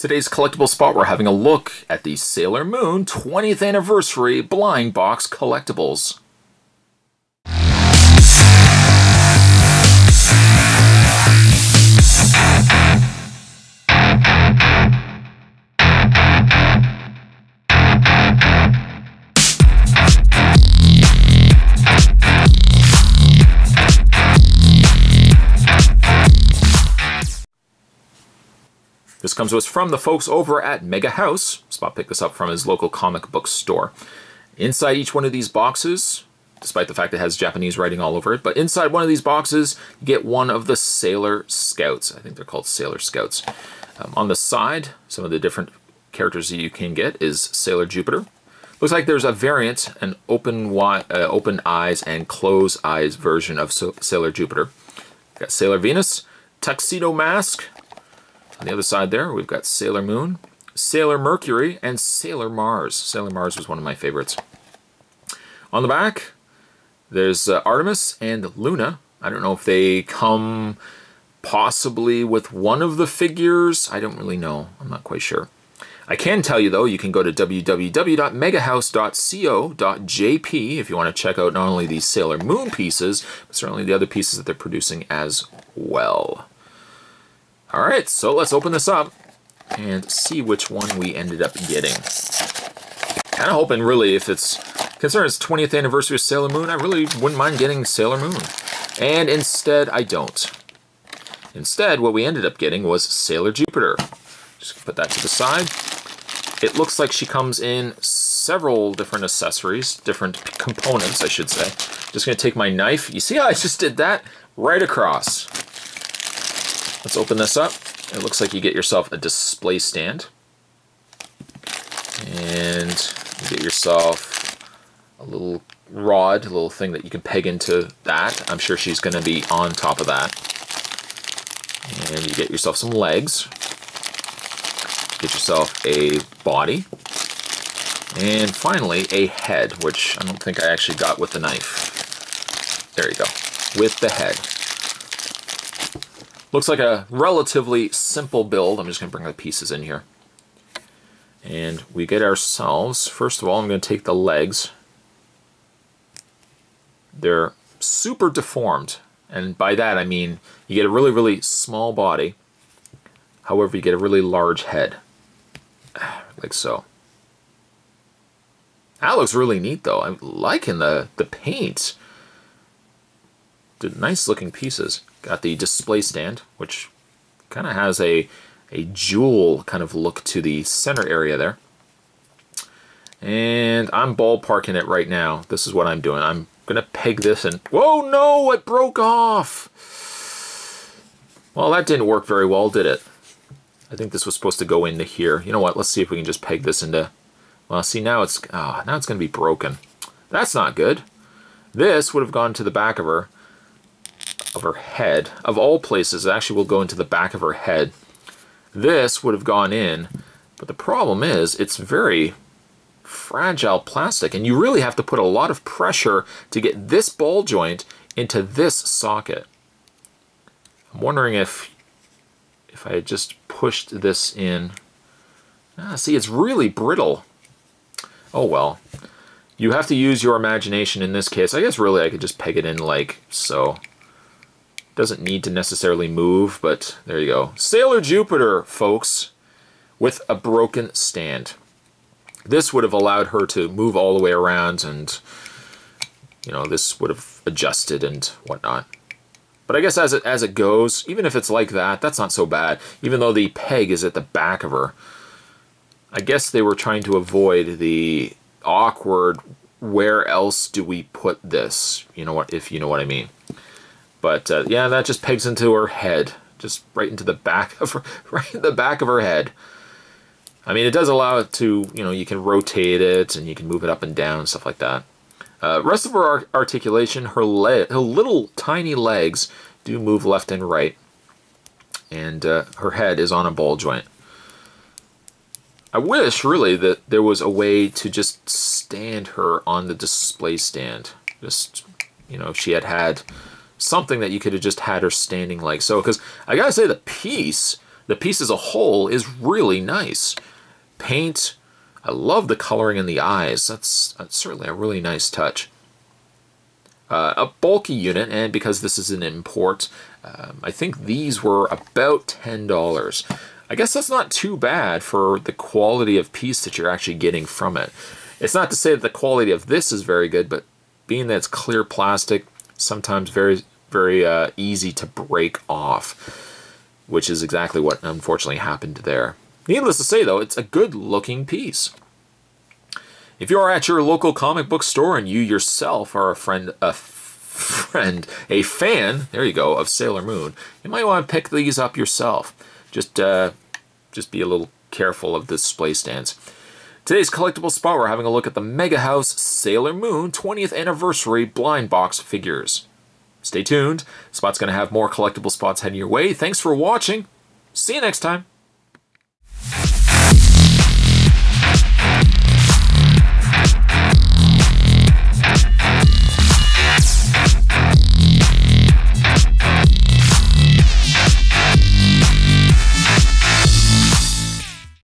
Today's collectible spot, we're having a look at the Sailor Moon 20th Anniversary Blind Box Collectibles. This comes to us from the folks over at MegaHouse. Spot picked this up from his local comic book store. Inside each one of these boxes, despite the fact it has Japanese writing all over it, but inside one of these boxes, you get one of the Sailor Scouts. I think they're called Sailor Scouts. On the side, some of the different characters that you can get is Sailor Jupiter. Looks like there's a variant, an open eyes and closed eyes version of Sailor Jupiter. Got Sailor Venus, Tuxedo Mask. On the other side there, we've got Sailor Moon, Sailor Mercury, and Sailor Mars. Sailor Mars was one of my favorites. On the back, there's Artemis and Luna. I don't know if they come possibly with one of the figures. I don't really know. I'm not quite sure. I can tell you, though, you can go to www.megahouse.co.jp if you want to check out not only these Sailor Moon pieces, but certainly the other pieces that they're producing as well. Alright, so let's open this up and see which one we ended up getting. Kind of hoping, really, if it's considering it's 20th anniversary of Sailor Moon, I really wouldn't mind getting Sailor Moon. And instead, I don't. Instead, what we ended up getting was Sailor Jupiter. Just put that to the side. It looks like she comes in several different accessories, different components, I should say. Just going to take my knife. You see how I just did that? Right across. Let's open this up. It looks like you get yourself a display stand. And you get yourself a little rod, a little thing that you can peg into that. I'm sure she's going to be on top of that. And you get yourself some legs. Get yourself a body. And finally, a head, which I don't think I actually got with the knife. There you go. With the head. Looks like a relatively simple build. I'm just going to bring the pieces in here. And we get ourselves, first of all, I'm going to take the legs. They're super deformed. And by that I mean you get a really, really small body. However, you get a really large head. Like so. That looks really neat, though. I'm liking the paint. Nice looking pieces. Got the display stand, which kind of has a jewel kind of look to the center area there. And I'm ballparking it right now. This is what I'm doing. I'm going to peg this and... Whoa, no! It broke off! Well, that didn't work very well, did it? I think this was supposed to go into here. You know what? Let's see if we can just peg this into... Well, see, now it's going to be broken. That's not good. This would have gone to the back of her head. Of all places, it actually will go into the back of her head. This would have gone in, but the problem is it's very fragile plastic, and you really have to put a lot of pressure to get this ball joint into this socket. I'm wondering if I had just pushed this in. See, it's really brittle. Oh well. You have to use your imagination in this case. I guess really I could just peg it in like so. Doesn't need to necessarily move, but there you go. Sailor Jupiter, folks, with a broken stand. This would have allowed her to move all the way around and, you know, this would have adjusted and whatnot. But I guess as it goes, even if it's like that, that's not so bad. Even though the peg is at the back of her. I guess they were trying to avoid the awkward, where else do we put this? You know what, if you know what I mean. But yeah, that just pegs into her head, just right into the back of her, right in the back of her head. I mean, it does allow it to, you know, you can rotate it and you can move it up and down and stuff like that. Rest of her articulation, her little tiny legs do move left and right, and her head is on a ball joint. I wish really that there was a way to just stand her on the display stand. Just, you know, if she had something that you could have just had her standing like so, because I gotta say the piece The piece as a whole is really nice. Paint, I love the coloring in the eyes. That's certainly a really nice touch. A bulky unit, and because this is an import, I think these were about $10. I guess that's not too bad for the quality of piece that you're actually getting from it. It's not to say that the quality of this is very good, but being that it's clear plastic, sometimes very easy to break off, which is exactly what unfortunately happened there. Needless to say, though, it's a good looking piece. If you are at your local comic book store and you yourself are a fan, there you go, of Sailor Moon, you might want to pick these up yourself. Just be a little careful of the display stands. Today's collectible spot, we're having a look at the MegaHouse Sailor Moon 20th Anniversary blind box figures. Stay tuned. Spot's going to have more collectible spots heading your way. Thanks for watching. See you next time.